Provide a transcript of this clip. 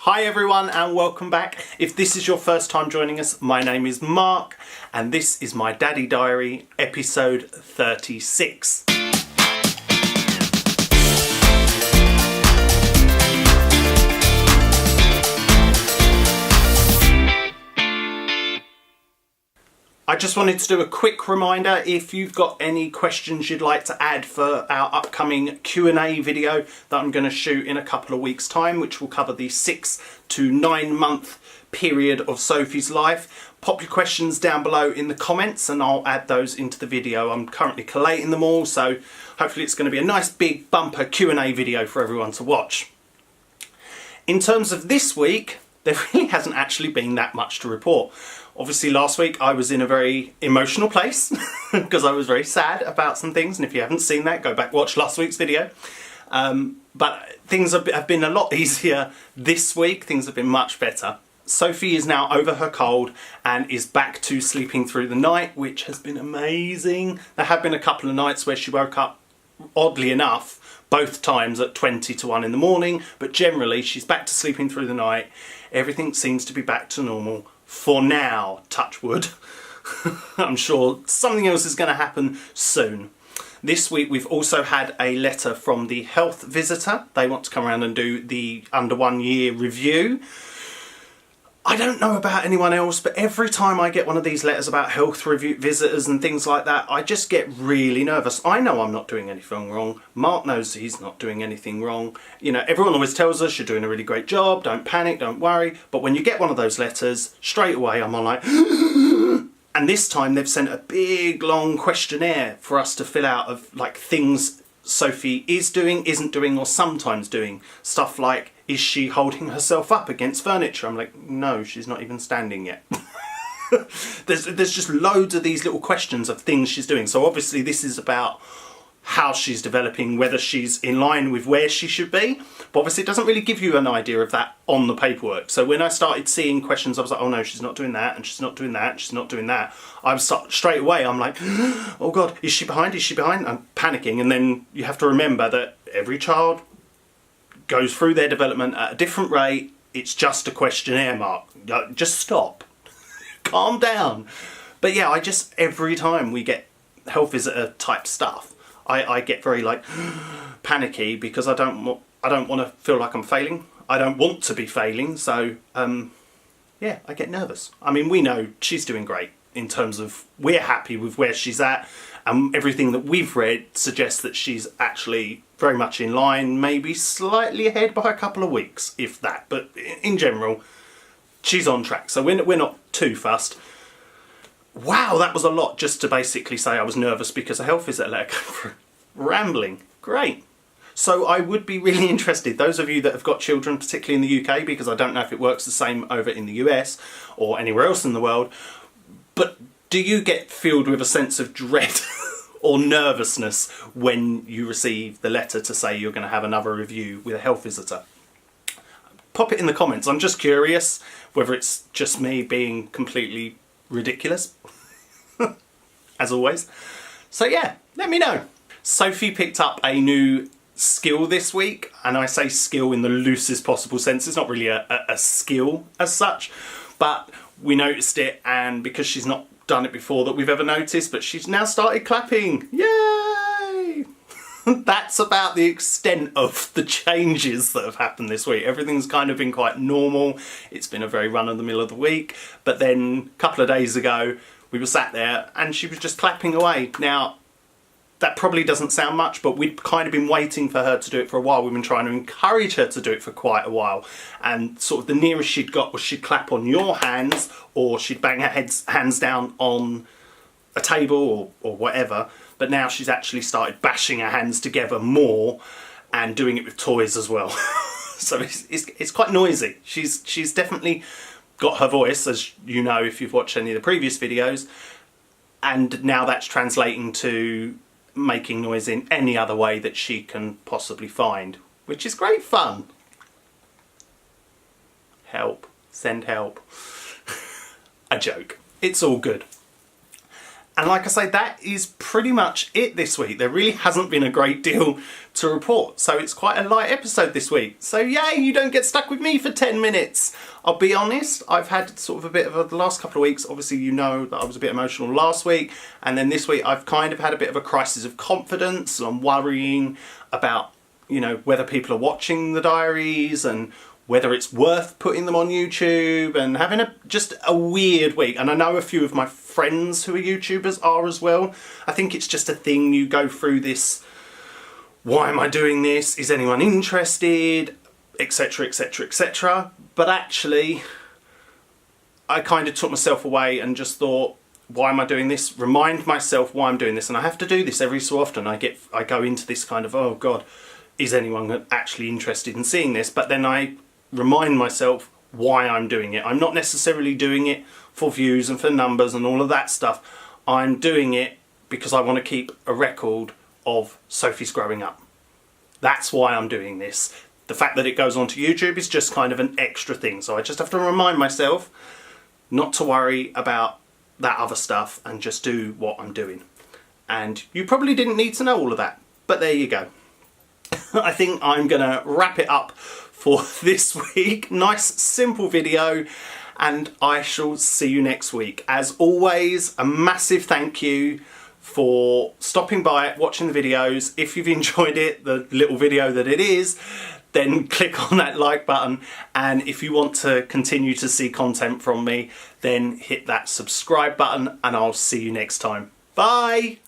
Hi everyone and welcome back. If this is your first time joining us, my name is Mark and this is my Daddy Diary episode 36. I just wanted to do a quick reminder, if you've got any questions you'd like to add for our upcoming Q&A video that I'm going to shoot in a couple of weeks' time, which will cover the 6 to 9 month period of Sophie's life, pop your questions down below in the comments and I'll add those into the video. I'm currently collating them all, so hopefully it's going to be a nice big bumper Q&A video for everyone to watch. In terms of this week, there really hasn't actually been that much to report. Obviously last week I was in a very emotional place because I was very sad about some things, and if you haven't seen that, go back watch last week's video. But things have been a lot easier this week. Things have been much better. Sophie is now over her cold and is back to sleeping through the night, which has been amazing. There have been a couple of nights where she woke up, oddly enough, both times at 20 to 1 in the morning, but generally she's back to sleeping through the night. Everything seems to be back to normal. For now, touch wood. I'm sure something else is going to happen soon. This week we've also had a letter from the health visitor. They want to come around and do the under 1 year review. I don't know about anyone else, but every time I get one of these letters about health review visitors and things like that, I just get really nervous. I know I'm not doing anything wrong. Mark knows he's not doing anything wrong. You know, everyone always tells us you're doing a really great job, don't panic, don't worry. But when you get one of those letters, straight away I'm on like, and this time they've sent a big long questionnaire for us to fill out of like things Sophie is doing, isn't doing, or sometimes doing. Stuff like, is she holding herself up against furniture? I'm like, no, she's not even standing yet. There's just loads of these little questions of things she's doing. So obviously this is about how she's developing, whether she's in line with where she should be. But obviously it doesn't really give you an idea of that on the paperwork. So when I started seeing questions, I was like, oh no, she's not doing that, and she's not doing that, and she's not doing that. Straight away, I'm like, oh God, is she behind? Is she behind? I'm panicking. And then you have to remember that every child goes through their development at a different rate. It's just a questionnaire, Mark. Just stop. Calm down. But yeah, every time we get health visitor type stuff, I get very like panicky because I don't want to feel like I'm failing. I don't want to be failing. So yeah, I get nervous. I mean, we know she's doing great in terms of we're happy with where she's at, and everything that we've read suggests that she's actually very much in line, maybe slightly ahead by a couple of weeks, if that. But in general, she's on track. So we're not too fussed. Wow, that was a lot just to basically say I was nervous because a health visitor let her go through. Rambling. Great. So I would be really interested, those of you that have got children, particularly in the UK, because I don't know if it works the same over in the US or anywhere else in the world, but do you get filled with a sense of dread or nervousness when you receive the letter to say you're going to have another review with a health visitor? Pop it in the comments. I'm just curious whether it's just me being completely ridiculous, as always. So yeah, let me know. Sophie picked up a new skill this week, and I say skill in the loosest possible sense. It's not really a skill as such, but we noticed it, and because she's not done it before that we've ever noticed, but she's now started clapping. Yay! That's about the extent of the changes that have happened this week. Everything's kind of been quite normal. It's been a very run-of-the-mill of the week, but then a couple of days ago we were sat there and she was just clapping away. Now that probably doesn't sound much, but we'd kind of been waiting for her to do it for a while. We've been trying to encourage her to do it for quite a while, and sort of the nearest she'd got was she'd clap on your hands, or she'd bang her hands down on a table or whatever. But now she's actually started bashing her hands together more and doing it with toys as well. So it's quite noisy. She's definitely got her voice, as you know if you've watched any of the previous videos, and now that's translating to making noise in any other way that she can possibly find, which is great fun. Help. Send help. A joke. It's all good. And like I say, that is pretty much it this week. There really hasn't been a great deal to report. So it's quite a light episode this week. So yay, you don't get stuck with me for 10 minutes. I'll be honest, I've had sort of a bit of the last couple of weeks, obviously you know that I was a bit emotional last week. And then this week I've kind of had a bit of a crisis of confidence. I'm worrying about, you know, whether people are watching the diaries and whether it's worth putting them on YouTube, and having just a weird week. And I know a few of my friends who are YouTubers are as well. I think it's just a thing, you go through this, why am I doing this? Is anyone interested? Etc, etc, etc. But actually, I kind of took myself away and just thought, why am I doing this? Remind myself why I'm doing this. And I have to do this every so often. I go into this kind of, oh God, is anyone actually interested in seeing this? But then I remind myself why I'm doing it. I'm not necessarily doing it for views and for numbers and all of that stuff. I'm doing it because I want to keep a record of Sophie's growing up. That's why I'm doing this. The fact that it goes onto YouTube is just kind of an extra thing. So I just have to remind myself not to worry about that other stuff and just do what I'm doing. And you probably didn't need to know all of that, but there you go. I think I'm gonna wrap it up for this week. Nice simple video, and I shall see you next week. As always, a massive thank you for stopping by, watching the videos. If you've enjoyed it, the little video that it is, then click on that like button. And if you want to continue to see content from me, then hit that subscribe button, and I'll see you next time. Bye!